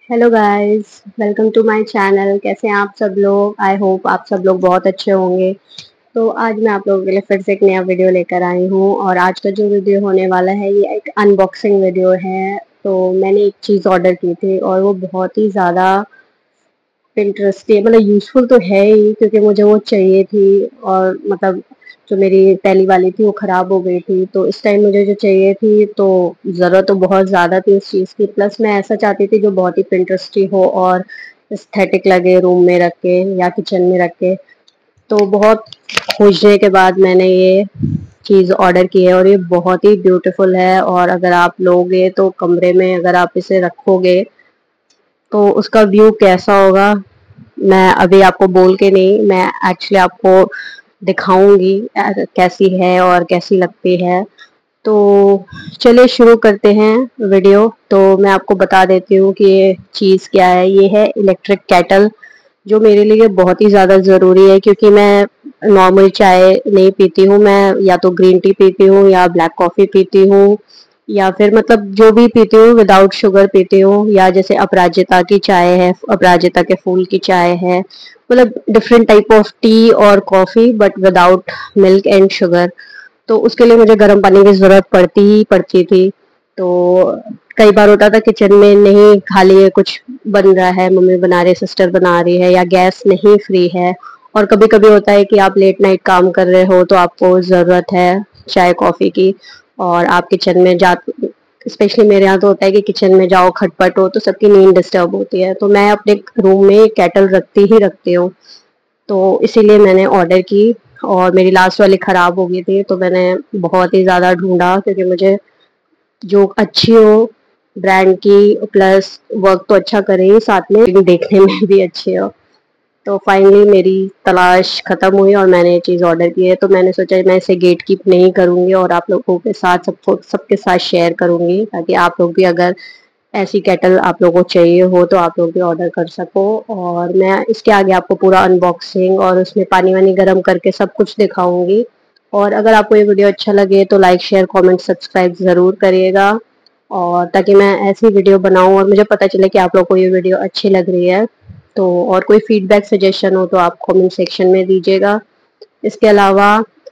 Hello guys, welcome to my channel. कैसे हैं आप सब लोग? आई होप आप सब लोग बहुत अच्छे होंगे। तो आज मैं आप लोगों के लिए फिर से एक नया वीडियो लेकर आई हूँ और आज का जो वीडियो होने वाला है ये एक अनबॉक्सिंग वीडियो है। तो मैंने एक चीज़ ऑर्डर की थी और वो बहुत ही ज़्यादा इंटरेस्टिंग मतलब यूज़फुल तो है ही, क्योंकि मुझे वो चाहिए थी। और मतलब जो मेरी पहली वाली थी वो ख़राब हो गई थी, तो इस टाइम मुझे जो चाहिए थी, तो ज़रूरत तो बहुत ज़्यादा थी इस चीज़ की। प्लस मैं ऐसा चाहती थी जो बहुत ही पिंटरेस्टी हो और एस्थेटिक लगे रूम में रख के या किचन में रख के। तो बहुत खोजने के बाद मैंने ये चीज़ ऑर्डर की है और ये बहुत ही ब्यूटीफुल है। और अगर आप लोगे तो कमरे में अगर आप इसे रखोगे तो उसका व्यू कैसा होगा, मैं अभी आपको बोल के नहीं, मैं एक्चुअली आपको दिखाऊंगी कैसी है और कैसी लगती है। तो चलिए शुरू करते हैं वीडियो। तो मैं आपको बता देती हूँ कि ये चीज़ क्या है। ये है इलेक्ट्रिक केटल, जो मेरे लिए बहुत ही ज़्यादा ज़रूरी है, क्योंकि मैं नॉर्मल चाय नहीं पीती हूँ। मैं या तो ग्रीन टी पीती हूँ या ब्लैक कॉफ़ी पीती हूँ, या फिर मतलब जो भी पीती हूँ विदाउट शुगर पीती हूँ। या जैसे अपराजिता की चाय है, अपराजिता के फूल की चाय है, मतलब डिफरेंट टाइप ऑफ टी और coffee but without milk and sugar. तो उसके लिए मुझे गर्म पानी की ज़रूरत पड़ती ही पड़ती थी। तो कई बार होता था किचन में नहीं, खाली कुछ बन रहा है, मम्मी बना रही है, सिस्टर बना रही है, या गैस नहीं फ्री है। और कभी कभी होता है कि आप लेट नाइट काम कर रहे हो तो आपको ज़रूरत है चाय कॉफ़ी की, और आप किचन में जा, स्पेशली मेरे यहाँ तो होता है कि किचन में जाओ खटपट हो तो सबकी नींद डिस्टर्ब होती है। तो मैं अपने रूम में केटल रखती ही रखती हूँ। तो इसीलिए मैंने ऑर्डर की और मेरी लास्ट वाली ख़राब हो गई थी, तो मैंने बहुत ही ज़्यादा ढूंढा, क्योंकि मुझे जो अच्छी हो ब्रांड की, प्लस वर्क तो अच्छा करे ही साथ में, लेकिन देखने में भी अच्छी हो। तो फाइनली मेरी तलाश खत्म हुई और मैंने ये चीज़ ऑर्डर की है। तो मैंने सोचा मैं इसे गेट कीप नहीं करूंगी और आप लोगों के साथ सबके साथ शेयर करूंगी, ताकि आप लोग भी अगर ऐसी केटल आप लोगों को चाहिए हो तो आप लोग भी ऑर्डर कर सको। और मैं इसके आगे आपको पूरा अनबॉक्सिंग और उसमें पानी वानी गर्म करके सब कुछ दिखाऊंगी। और अगर आपको ये वीडियो अच्छा लगे तो लाइक शेयर कमेंट सब्सक्राइब ज़रूर करिएगा, और ताकि मैं ऐसी वीडियो बनाऊं और मुझे पता चले कि आप लोग को ये वीडियो अच्छी लग रही है। तो और कोई फीडबैक सजेशन हो तो आप कमेंट सेक्शन में दीजिएगा। इसके अलावा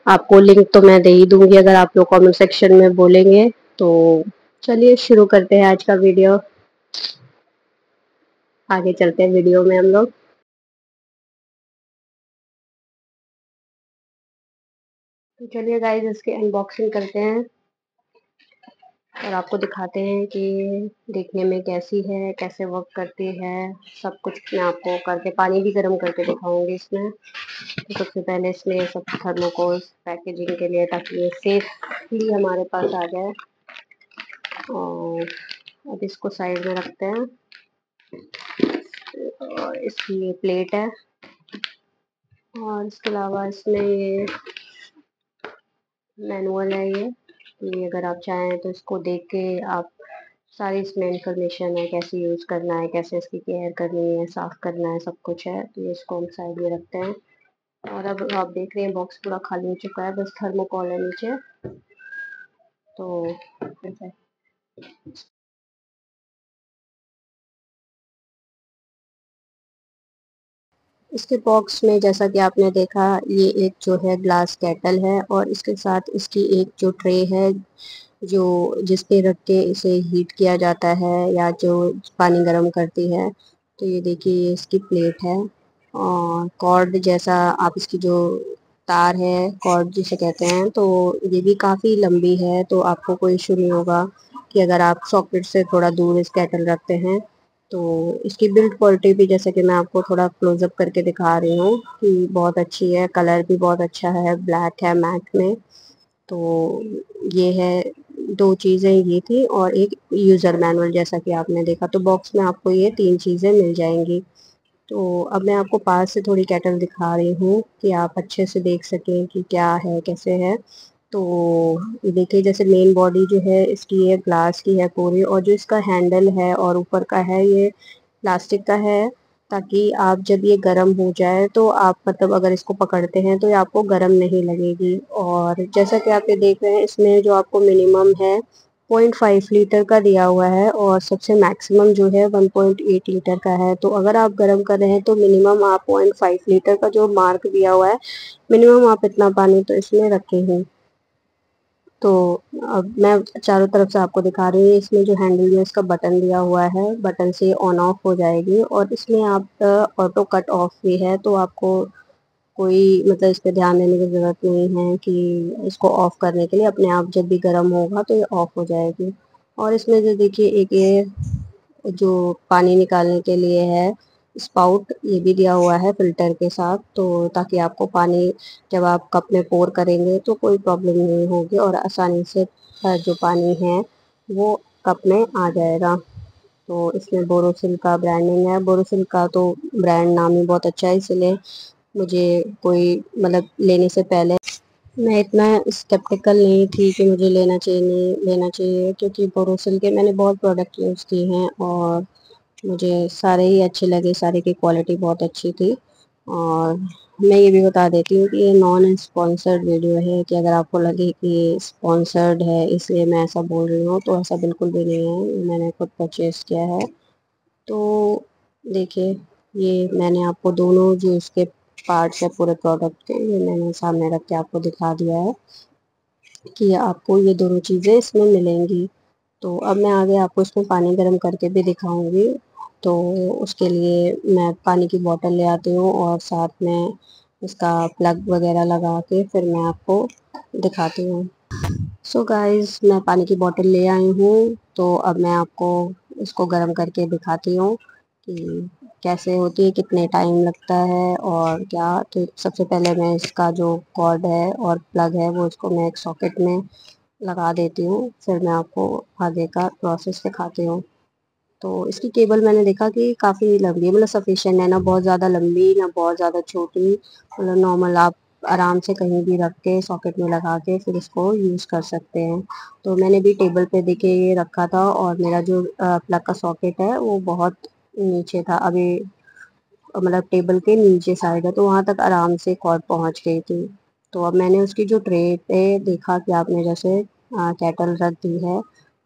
आपको लिंक तो मैं दे ही दूंगी अगर आप लोग कमेंट सेक्शन में बोलेंगे। तो चलिए शुरू करते हैं आज का वीडियो। आगे चलते हैं वीडियो में हम लोग। तो चलिए गाइस इसकी अनबॉक्सिंग करते हैं और आपको दिखाते हैं कि देखने में कैसी है, कैसे वर्क करती है। सब कुछ मैं आपको करके पानी भी गर्म करके दिखाऊंगी इसमें। तो सबसे पहले इसमें ये सब थर्मोकोल पैकेजिंग के लिए, ताकि ये सेफली हमारे पास आ जाए। और अब इसको साइड में रखते हैं। और इसकी ये प्लेट है, और इसके अलावा इसमें ये मैनुअल है। ये अगर आप चाहें तो इसको देख के आप, सारी इसमें इंफॉर्मेशन है, कैसे यूज़ करना है, कैसे इसकी केयर करनी है, साफ़ करना है, सब कुछ है। तो ये इसको हम साइड में रखते हैं। और अब आप देख रहे हैं बॉक्स पूरा खाली हो चुका है, बस थर्मोकोल है नीचे। तो इसके बॉक्स में जैसा कि आपने देखा, ये एक जो है ग्लास केटल है और इसके साथ इसकी एक जो ट्रे है, जो जिस पे रख के इसे हीट किया जाता है या जो पानी गर्म करती है। तो ये देखिए ये इसकी प्लेट है। और कॉर्ड जैसा आप इसकी जो तार है, कॉर्ड जिसे कहते हैं, तो ये भी काफ़ी लंबी है। तो आपको कोई इशू नहीं होगा कि अगर आप सॉकेट से थोड़ा दूर इस केटल रखते हैं। तो इसकी बिल्ड क्वालिटी भी, जैसे कि मैं आपको थोड़ा क्लोजअप करके दिखा रही हूँ, कि बहुत अच्छी है। कलर भी बहुत अच्छा है, ब्लैक है मैट में। तो ये है, दो चीज़ें ये थी और एक यूज़र मैनुअल जैसा कि आपने देखा। तो बॉक्स में आपको ये तीन चीज़ें मिल जाएंगी। तो अब मैं आपको पास से थोड़ी केटल दिखा रही हूँ कि आप अच्छे से देख सकें कि क्या है कैसे है। तो ये देखिए, जैसे मेन बॉडी जो है इसकी ये ग्लास की है पूरी, और जो इसका हैंडल है और ऊपर का है ये प्लास्टिक का है, ताकि आप जब ये गर्म हो जाए तो आप मतलब अगर इसको पकड़ते हैं तो ये आपको गर्म नहीं लगेगी। और जैसा कि आप ये देख रहे हैं, इसमें जो आपको मिनिमम है 0.5 लीटर का दिया हुआ है और सबसे मैक्सिमम जो है 1.8 लीटर का है। तो अगर आप गर्म कर रहे हैं तो मिनिमम आप 0.5 लीटर का जो मार्क दिया हुआ है, मिनिमम आप इतना पानी तो इसमें रखें ही। तो अब मैं चारों तरफ से आपको दिखा रही हूँ। इसमें जो हैंडल में इसका बटन दिया हुआ है, बटन से ऑन ऑफ हो जाएगी और इसमें आप ऑटो कट ऑफ भी है, तो आपको कोई मतलब इस पे ध्यान देने की ज़रूरत नहीं है कि इसको ऑफ करने के लिए, अपने आप जब भी गर्म होगा तो ये ऑफ हो जाएगी। और इसमें जो देखिए एक ये जो पानी निकालने के लिए है स्पाउट, ये भी दिया हुआ है फिल्टर के साथ, तो ताकि आपको पानी जब आप कप में पोर करेंगे तो कोई प्रॉब्लम नहीं होगी और आसानी से जो पानी है वो कप में आ जाएगा। तो इसमें बोरोसिल का ब्रांडिंग है। बोरोसिल का तो ब्रांड नाम ही बहुत अच्छा है, इसलिए मुझे कोई मतलब लेने से पहले मैं इतना स्केप्टिकल नहीं थी कि मुझे लेना चाहिए नहीं लेना चाहिए, क्योंकि बोरोसिल के मैंने बहुत प्रोडक्ट यूज़ किए हैं और मुझे सारे ही अच्छे लगे, सारे की क्वालिटी बहुत अच्छी थी। और मैं ये भी बता देती हूँ कि ये नॉन स्पॉन्सर्ड वीडियो है, कि अगर आपको लगे कि ये स्पॉन्सर्ड है इसलिए मैं ऐसा बोल रही हूँ, तो ऐसा बिल्कुल भी नहीं है। मैंने खुद परचेज़ किया है। तो देखिए, ये मैंने आपको दोनों जो इसके पार्ट्स है पूरे प्रोडक्ट के, ये मैंने सामने रख के आपको दिखा दिया है कि आपको ये दोनों चीज़ें इसमें मिलेंगी। तो अब मैं आगे आपको इसमें पानी गर्म करके भी दिखाऊंगी। तो उसके लिए मैं पानी की बोतल ले आती हूँ और साथ में इसका प्लग वगैरह लगा के फिर मैं आपको दिखाती हूँ। सो गाइस, मैं पानी की बोतल ले आई हूँ। तो अब मैं आपको इसको गर्म करके दिखाती हूँ कि कैसे होती है, कितने टाइम लगता है और क्या। तो सबसे पहले मैं इसका जो कॉर्ड है और प्लग है वो इसको मैं एक सॉकेट में लगा देती हूँ, फिर मैं आपको आगे का प्रोसेस दिखाती हूँ। तो इसकी केबल मैंने देखा कि काफ़ी लंबी है, मतलब सफिशिएंट है, ना बहुत ज़्यादा लंबी ना बहुत ज़्यादा छोटी, मतलब नॉर्मल आप आराम से कहीं भी रख के सॉकेट में लगा के फिर इसको यूज़ कर सकते हैं। तो मैंने भी टेबल पे देखिए ये रखा था और मेरा जो प्लग का सॉकेट है वो बहुत नीचे था, अभी मतलब टेबल के नीचे साइड है, तो वहाँ तक आराम से कॉर्ड पहुँच गई थी। तो अब मैंने उसकी जो ट्रे पे देखा कि आपने जैसे केटल रख दी है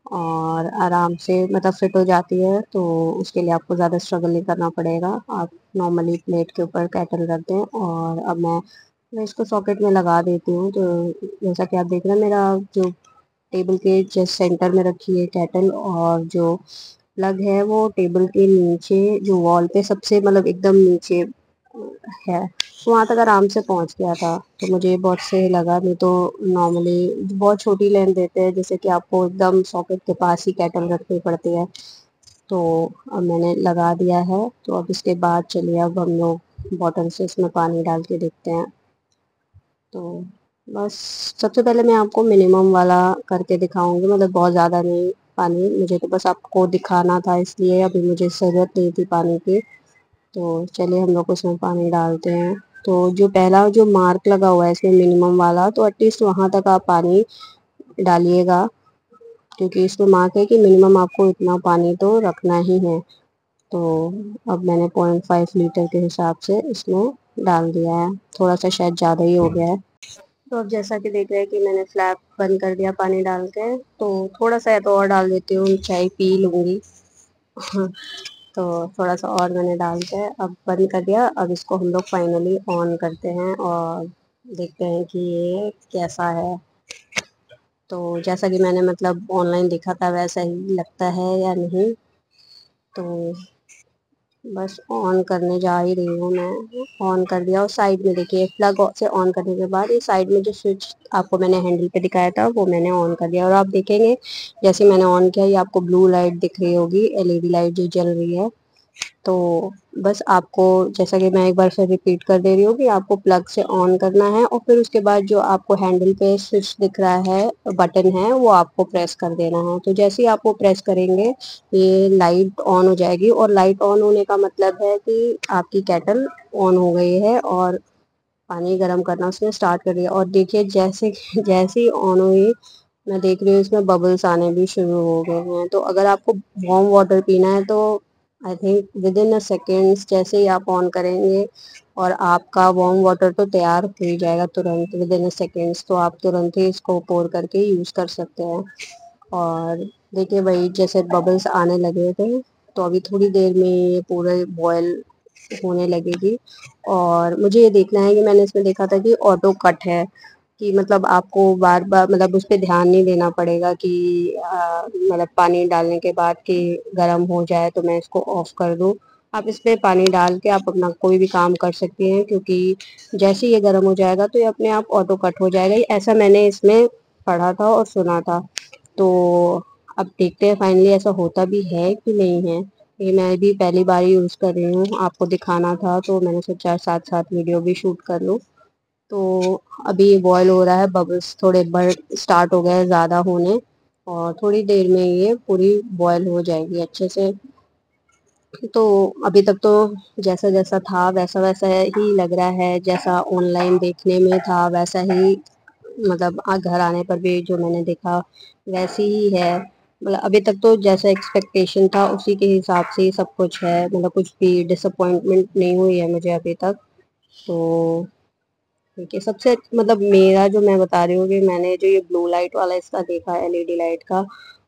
और आराम से मतलब फिट हो जाती है, तो उसके लिए आपको ज़्यादा स्ट्रगल नहीं करना पड़ेगा। आप नॉर्मली प्लेट के ऊपर केटल रख दें और अब मैं इसको सॉकेट में लगा देती हूँ। तो जैसा कि आप देख रहे हैं, मेरा जो टेबल के जस्ट सेंटर में रखी है केटल और जो प्लग है वो टेबल के नीचे जो वॉल पे सबसे मतलब एकदम नीचे है, तो वहाँ तक आराम से पहुँच गया था। तो मुझे बहुत सही लगा। नहीं तो नॉर्मली बहुत छोटी लेंथ देते हैं, जैसे कि आपको एकदम सॉकेट के पास ही केटल रखनी पड़ती है। तो अब मैंने लगा दिया है। तो अब इसके बाद चलिए अब हम लोग बॉटल से इसमें पानी डाल के देखते हैं। तो बस सबसे पहले मैं आपको मिनिमम वाला करके दिखाऊंगी, मतलब बहुत ज़्यादा नहीं पानी, मुझे तो बस आपको दिखाना था, इसलिए अभी मुझे ज़रूरत नहीं थी पानी की। तो चलिए हम लोग उसमें पानी डालते हैं। तो जो पहला जो मार्क लगा हुआ है इसमें मिनिमम वाला, तो एटलीस्ट वहाँ तक आप पानी डालिएगा, क्योंकि इसमें मार्क है कि मिनिमम आपको इतना पानी तो रखना ही है। तो अब मैंने 0.5 लीटर के हिसाब से इसमें डाल दिया है, थोड़ा सा शायद ज़्यादा ही हो गया है। तो अब जैसा कि देख रहे हैं कि मैंने फ्लैप बंद कर दिया पानी डाल के, तो थोड़ा सा या तो और डाल देती हूँ, चाय पी लूँगी। तो थोड़ा सा और मैंने डाल के अब बंद कर दिया। अब इसको हम लोग फाइनली ऑन करते हैं और देखते हैं कि ये कैसा है। तो जैसा कि मैंने मतलब ऑनलाइन देखा था वैसा ही लगता है या नहीं। तो बस ऑन करने जा ही रही हूँ मैं। ऑन कर दिया और साइड में देखिए प्लग से ऑन करने के बाद ये साइड में जो स्विच आपको मैंने हैंडल पे दिखाया था वो मैंने ऑन कर दिया, और आप देखेंगे जैसे मैंने ऑन किया ये आपको ब्लू लाइट दिख रही होगी, एलईडी लाइट जो जल रही है। तो बस आपको, जैसा कि मैं एक बार फिर रिपीट कर दे रही हूँ, कि आपको प्लग से ऑन करना है और फिर उसके बाद जो आपको हैंडल पे स्विच दिख रहा है, बटन है, वो आपको प्रेस कर देना है। तो जैसे ही आप वो प्रेस करेंगे ये लाइट ऑन हो जाएगी, और लाइट ऑन होने का मतलब है कि आपकी केटल ऑन हो गई है और पानी गर्म करना उसने स्टार्ट कर दिया। और देखिए जैसे जैसे ही ऑन हुई, मैं देख रही हूँ इसमें बबल्स आने भी शुरू हो गए हैं। तो अगर आपको वार्म वाटर पीना है तो I think with in a seconds जैसे ही आप ऑन करेंगे और आपका वार्म वाटर तो तैयार हो ही जाएगा तुरंत, विद इन अ सेकेंड्स। तो आप तुरंत ही इसको पोर करके यूज़ कर सकते हैं। और देखिए वही जैसे बबल्स आने लगे थे, तो अभी थोड़ी देर में ये पूरे बॉयल होने लगेगी। और मुझे ये देखना है कि मैंने इसमें देखा था कि ऑटो कट है, कि मतलब आपको बार बार मतलब उस पर ध्यान नहीं देना पड़ेगा कि मतलब पानी डालने के बाद कि गर्म हो जाए तो मैं इसको ऑफ कर दूं। आप इस पे पानी डाल के आप अपना कोई भी काम कर सकती हैं, क्योंकि जैसे ही ये गर्म हो जाएगा तो ये अपने आप ऑटो कट हो जाएगा। ऐसा मैंने इसमें पढ़ा था और सुना था। तो अब देखते हैं फाइनली ऐसा होता भी है कि नहीं है। ये मैं भी पहली बार यूज़ कर रही हूँ, आपको दिखाना था तो मैंने सोचा साथ साथ वीडियो भी शूट कर लूँ। तो अभी ये बॉयल हो रहा है, बबल्स थोड़े बढ़ स्टार्ट हो गए ज़्यादा होने, और थोड़ी देर में ये पूरी बॉयल हो जाएगी अच्छे से। तो अभी तक तो जैसा जैसा था वैसा वैसा ही लग रहा है, जैसा ऑनलाइन देखने में था वैसा ही, मतलब घर आने पर भी जो मैंने देखा वैसी ही है। मतलब अभी तक तो जैसा एक्सपेक्टेशन था उसी के हिसाब से ही सब कुछ है, मतलब कुछ भी डिसअपॉइंटमेंट नहीं हुई है मुझे अभी तक। तो ठीक है, सबसे मतलब मेरा जो मैं बता रही हूँ कि मैंने जो ये ब्लू लाइट वाला इसका देखा एलईडी लाइट का,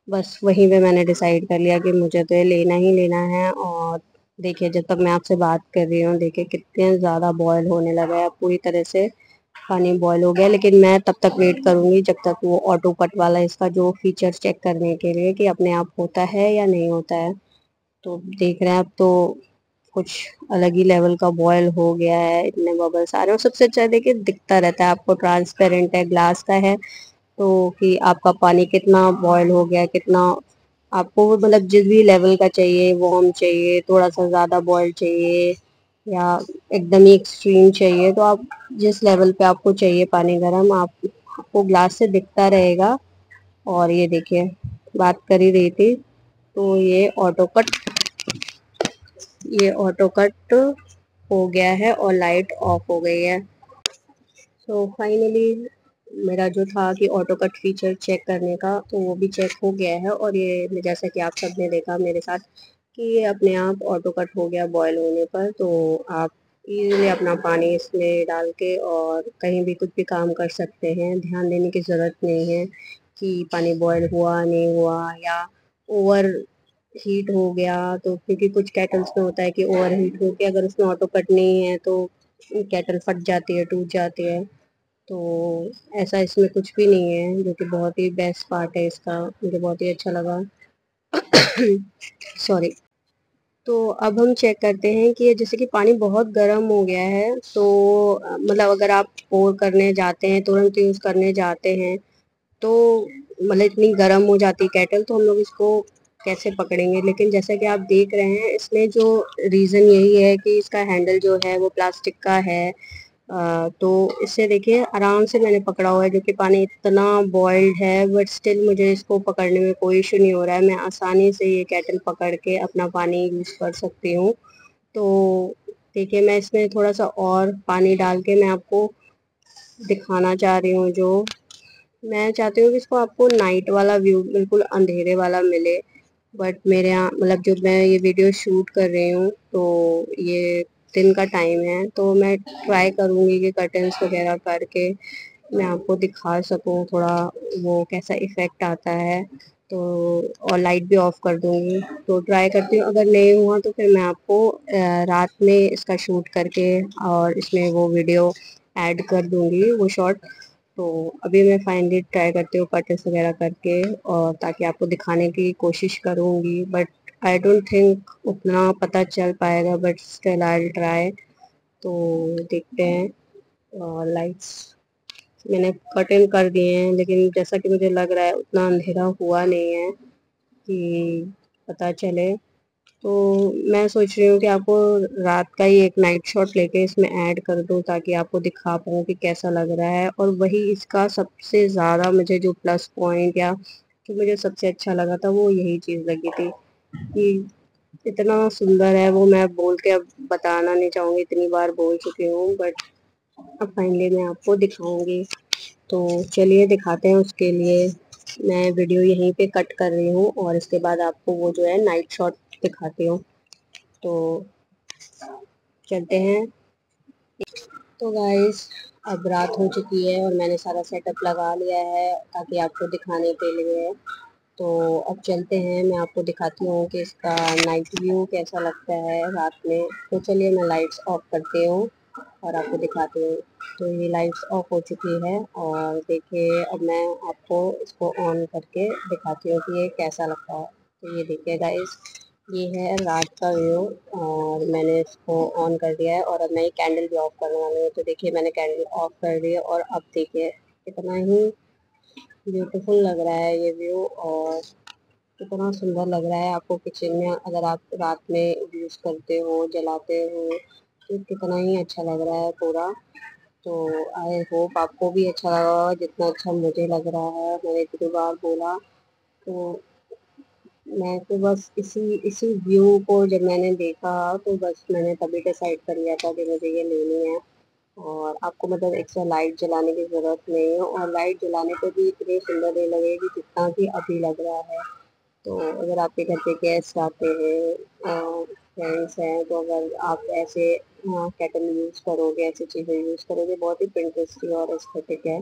बस वहीं पे मैंने डिसाइड कर लिया कि मुझे तो ये लेना ही लेना है। और देखिए जब तक मैं आपसे बात कर रही हूँ, देखिए कितने ज़्यादा बॉयल होने लगा है, पूरी तरह से पानी बॉयल हो गया। लेकिन मैं तब तक वेट करूंगी जब तक वो ऑटो कट वाला इसका जो फीचर्स चेक करने के लिए कि अपने आप होता है या नहीं होता है। तो देख रहे हैं अब तो कुछ अलग ही लेवल का बॉयल हो गया है, इतने बबल्स आ रहे हैं। और सबसे अच्छा देखिए दिखता रहता है आपको, ट्रांसपेरेंट है, ग्लास का है, तो कि आपका पानी कितना बॉयल हो गया है, कितना आपको वो मतलब जिस भी लेवल का चाहिए, वार्म चाहिए, थोड़ा सा ज़्यादा बॉयल चाहिए, या एकदम ही एक्सट्रीम चाहिए, तो आप जिस लेवल पे आपको चाहिए पानी गर्म, आपको ग्लास से दिखता रहेगा। और ये देखिए बात कर ही रही थी, तो ये ऑटो कट हो गया है और लाइट ऑफ हो गई है। तो फाइनली मेरा जो था कि ऑटो कट फीचर चेक करने का, तो वो भी चेक हो गया है। और ये जैसा कि आप सबने देखा मेरे साथ कि ये अपने आप ऑटो कट हो गया बॉयल होने पर। तो आप इजीली अपना पानी इसमें डाल के और कहीं भी कुछ भी काम कर सकते हैं, ध्यान देने की ज़रूरत नहीं है कि पानी बॉयल हुआ नहीं हुआ या ओवर हीट हो गया। तो क्योंकि कुछ केटल्स में होता है कि ओवर हीट हो के अगर उसमें ऑटो कट नहीं है तो केटल फट जाती है, टूट जाती है। तो ऐसा इसमें कुछ भी नहीं है, जो कि बहुत ही बेस्ट पार्ट है इसका, मुझे बहुत ही अच्छा लगा। सॉरी। तो अब हम चेक करते हैं कि ये जैसे कि पानी बहुत गर्म हो गया है, तो मतलब अगर आप पोर करने जाते हैं, तुरंत यूज़ करने जाते हैं, तो मतलब इतनी गर्म हो जाती है केटल, तो हम लोग इसको कैसे पकड़ेंगे। लेकिन जैसा कि आप देख रहे हैं, इसमें जो रीज़न यही है कि इसका हैंडल जो है वो प्लास्टिक का है। तो इससे देखिए आराम से मैंने पकड़ा हुआ है, जो कि पानी इतना बॉइल्ड है, बट स्टिल मुझे इसको पकड़ने में कोई इशू नहीं हो रहा है। मैं आसानी से ये केटल पकड़ के अपना पानी यूज़ कर सकती हूँ। तो देखिए मैं इसमें थोड़ा सा और पानी डाल के मैं आपको दिखाना चाह रही हूँ। जो मैं चाहती हूँ कि इसको आपको नाइट वाला व्यू, बिल्कुल अंधेरे वाला मिले। बट मेरे यहाँ मतलब जो मैं ये वीडियो शूट कर रही हूँ, तो ये दिन का टाइम है, तो मैं ट्राई करूँगी कि कर्टन्स वगैरह करके मैं आपको दिखा सकूँ थोड़ा वो कैसा इफ़ेक्ट आता है। तो और लाइट भी ऑफ कर दूँगी, तो ट्राई करती हूँ। अगर नहीं हुआ तो फिर मैं आपको रात में इसका शूट करके और इसमें वो वीडियो ऐड कर दूँगी, वो शॉर्ट। तो अभी मैं फाइनली ट्राई करती हूँ कर्टन्स वगैरह करके, और ताकि आपको दिखाने की कोशिश करूँगी, बट आई डोंट थिंक उतना पता चल पाएगा, but still I will try. तो देखते हैं। और लाइट्स मैंने कर्टन कर दिए हैं, लेकिन जैसा कि मुझे लग रहा है उतना अंधेरा हुआ नहीं है कि पता चले। तो मैं सोच रही हूँ कि आपको रात का ही एक नाइट शॉट लेके इसमें ऐड कर दूँ, ताकि आपको दिखा पाऊँ कि कैसा लग रहा है। और वही इसका सबसे ज़्यादा मुझे जो प्लस पॉइंट या जो मुझे सबसे अच्छा लगा था, वो यही चीज़ लगी थी कि इतना सुंदर है वो। मैं बोल के अब बताना नहीं चाहूँगी, इतनी बार बोल चुकी हूँ, बट अब फाइनली मैं आपको दिखाऊंगी। तो चलिए दिखाते हैं। उसके लिए मैं वीडियो यहीं पे कट कर रही हूँ और इसके बाद आपको वो जो है नाइट शॉट दिखाती हूँ। तो चलते हैं। तो गाइस अब रात हो चुकी है और मैंने सारा सेटअप लगा लिया है ताकि आपको दिखाने के लिए। तो अब चलते हैं, मैं आपको दिखाती हूँ कि इसका नाइट व्यू कैसा लगता है रात में। तो चलिए मैं लाइट्स ऑफ करती हूँ और आपको दिखाती हूँ। तो ये लाइट्स ऑफ हो चुकी है और देखिए अब मैं आपको इसको ऑन करके दिखाती हूँ कि ये कैसा लगता है। तो ये देखिए गाइस, ये है रात का व्यू और मैंने इसको ऑन कर दिया है और अब मैं ये कैंडल भी ऑफ करने वाली हूँ। तो देखिए मैंने कैंडल ऑफ कर दी है और अब देखिए कितना ही ब्यूटीफुल लग रहा है ये व्यू और कितना सुंदर लग रहा है। आपको किचन में अगर आप रात में यूज़ करते हो, जलाते हो, तो कितना ही अच्छा लग रहा है पूरा। तो आई होप आपको भी अच्छा लगा होगा जितना अच्छा मुझे लग रहा है। मैंने इतनी बार बोला, तो मैं तो बस इसी इसी व्यू को जब मैंने देखा तो बस मैंने तभी डिसाइड कर लिया था कि मुझे ये लेनी है। और आपको मतलब एक्स्ट्रा लाइट जलाने की ज़रूरत नहीं है और लाइट जलाने पे भी इतनी सुंदर नहीं लगेगी जितना कि अभी लग रहा है। तो अगर आपके घर पे गेस्ट आते हैं, फ्रेंड्स हैं, तो अगर आप ऐसे केटल यूज़ करोगे, ऐसी चीज़ें यूज़ करोगे, बहुत ही इंटरेस्टिंग और एस्थेटिक है।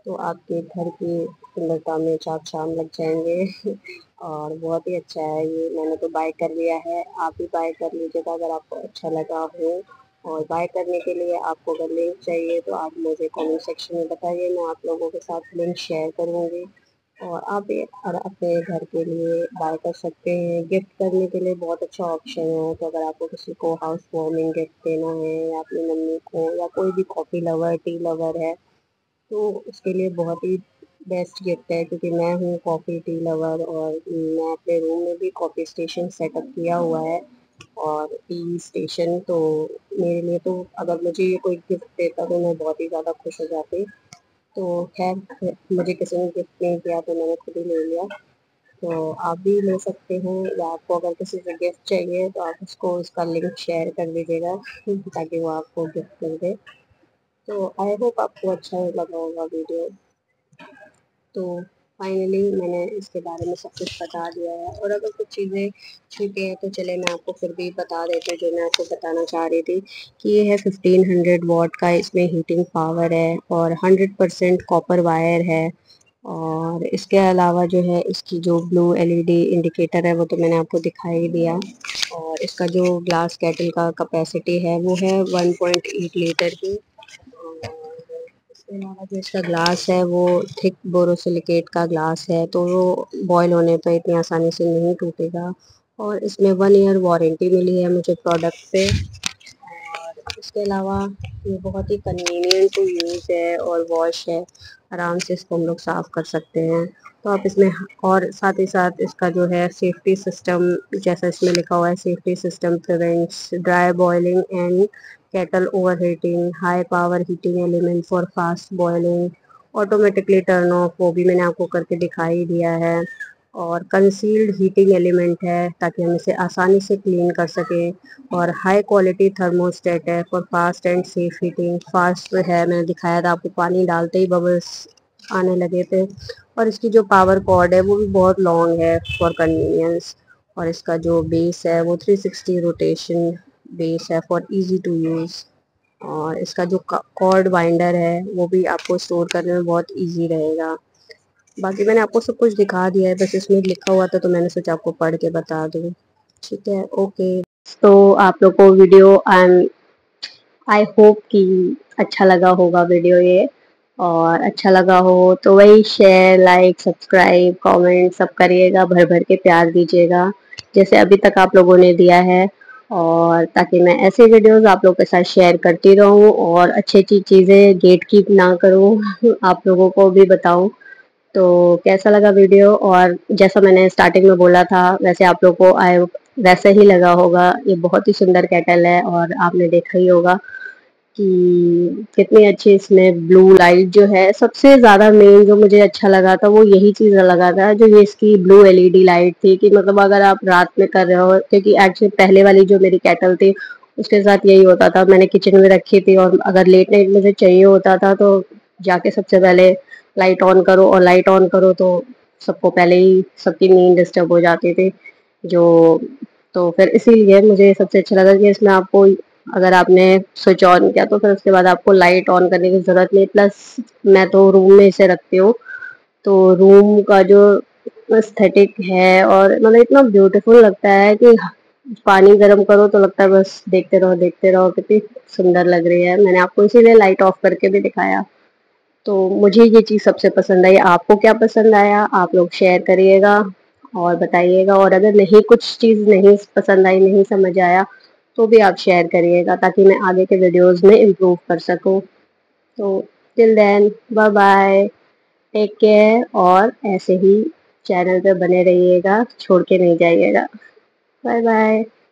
तो आपके घर की सुंदरता में चार चाँद लग जाएंगे और बहुत ही अच्छा है ये। मैंने तो बाय कर लिया है, आप भी बाय कर लीजिएगा अगर आपको अच्छा लगा हो। और बाय करने के लिए आपको अगर लिंक चाहिए तो आप मुझे कमेंट सेक्शन में बताइए, मैं आप लोगों के साथ लिंक शेयर करूँगी। और आप ये और अपने घर के लिए बाय कर सकते हैं। गिफ्ट करने के लिए बहुत अच्छा ऑप्शन है। तो अगर आपको किसी को हाउस वार्मिंग गिफ्ट देना है या अपनी मम्मी को या कोई भी कॉफ़ी लवर, टी लवर है, तो उसके लिए बहुत ही बेस्ट गिफ्ट है। क्योंकि मैं हूँ कॉफ़ी टी लवर और मैं अपने रूम में भी कॉफ़ी स्टेशन सेटअप किया हुआ है और टी स्टेशन। तो मेरे लिए तो अगर मुझे ये कोई गिफ्ट देता तो मैं बहुत ही ज़्यादा खुश हो जाती। तो खैर मुझे किसी ने गिफ्ट नहीं किया तो मैंने खुद ही ले लिया। तो आप भी ले सकते हैं या आपको अगर किसी से गिफ्ट चाहिए तो आप उसको उसका लिंक शेयर कर दीजिएगा ताकि वो आपको गिफ्ट कर दे। तो आई होप आपको अच्छा लगा होगा वीडियो। तो फाइनली मैंने इसके बारे में सब कुछ बता दिया है और अगर कुछ चीज़ें छूटी हैं तो चले मैं आपको फिर भी बता देती हूँ। जो मैं आपको बताना चाह रही थी कि ये है 1500 वॉट का, इसमें हीटिंग पावर है और 100% कॉपर वायर है। और इसके अलावा जो है इसकी जो ब्लू एलईडी इंडिकेटर है वो तो मैंने आपको दिखाई ही दिया। और इसका जो ग्लास केटल का कैपेसिटी है वो है 1.8 लीटर की। और इसके अलावा जो इसका ग्लास है वो थिक बोरोसिलिकेट का ग्लास है, तो वो बॉयल होने पर इतनी आसानी से नहीं टूटेगा। और इसमें 1 ईयर वारंटी मिली है मुझे प्रोडक्ट पे। और इसके अलावा ये बहुत ही कन्वीनियंट टू यूज़ है और वॉश है, आराम से इसको हम लोग साफ़ कर सकते हैं। तो आप इसमें और साथ ही साथ इसका जो है सेफ्टी सिस्टम, जैसा इसमें लिखा हुआ है, safety system prevents dry boiling and kettle overheating, high power heating element for fast boiling, automatically turn off, वो भी मैंने आपको करके दिखाई दिया है। और कंसील्ड हीटिंग एलिमेंट है ताकि हम इसे आसानी से क्लीन कर सकें। और हाई क्वालिटी थर्मोस्टेट है for fast and safe heating. Fast है, मैंने दिखाया था आपको, पानी डालते ही बबल्स आने लगे थे। और इसकी जो पावर कॉर्ड है वो भी बहुत लॉन्ग है फॉर कन्वीनियंस। और इसका जो बेस है वो 360 रोटेशन बेस है फॉर इजी टू यूज़। और इसका जो कॉर्ड बाइंडर है वो भी आपको स्टोर करने में बहुत इजी रहेगा। बाकी मैंने आपको सब कुछ दिखा दिया है, बस इसमें लिखा हुआ था तो मैंने सोचा आपको पढ़ के बता दूँ। ठीक है, ओके। तो आप लोग को वीडियो आई होप कि अच्छा लगा होगा वीडियो ये। और अच्छा लगा हो तो वही शेयर, लाइक, सब्सक्राइब, कमेंट सब करिएगा, भर भर के प्यार दीजिएगा जैसे अभी तक आप लोगों ने दिया है। और ताकि मैं ऐसे वीडियोस आप लोगों के साथ शेयर करती रहूं और अच्छी अच्छी चीज़ें गेट कीप ना करूं आप लोगों को भी बताऊं। तो कैसा लगा वीडियो, और जैसा मैंने स्टार्टिंग में बोला था वैसे आप लोग को आए वैसे ही लगा होगा। ये बहुत ही सुंदर केटल है और आपने देखा ही होगा कि कितनी अच्छी इसमें ब्लू लाइट जो है। सबसे ज़्यादा मेन जो मुझे अच्छा लगा था वो यही चीज़ लगा था, जो ये इसकी ब्लू एलईडी लाइट थी। कि मतलब अगर आप रात में कर रहे हो, क्योंकि एक्चुअली पहले वाली जो मेरी केटल थी उसके साथ यही होता था, मैंने किचन में रखी थी और अगर लेट नाइट मुझे चाहिए होता था तो जाके सबसे पहले लाइट ऑन करो, और लाइट ऑन करो तो सबको पहले ही सबकी नींद डिस्टर्ब हो जाती थी। जो तो फिर इसीलिए मुझे सबसे अच्छा लगा कि इसमें आपको अगर आपने स्विच ऑन किया तो फिर उसके बाद आपको लाइट ऑन करने की ज़रूरत नहीं। प्लस मैं तो रूम में इसे रखती हूँ, तो रूम का जो एस्थेटिक है और मतलब इतना ब्यूटीफुल लगता है कि पानी गर्म करो तो लगता है बस देखते रहो, कितनी सुंदर लग रही है। मैंने आपको इसीलिए लाइट ऑफ करके भी दिखाया। तो मुझे ये चीज़ सबसे पसंद आई। आपको क्या पसंद आया? आप लोग शेयर करिएगा और बताइएगा। और अगर नहीं कुछ चीज़ नहीं पसंद आई, नहीं समझ आया, तो भी आप शेयर करिएगा ताकि मैं आगे के वीडियोस में इम्प्रूव कर सकूं। तो till then, bye bye, take care और ऐसे ही चैनल पे बने रहिएगा, छोड़ के नहीं जाइएगा। Bye bye.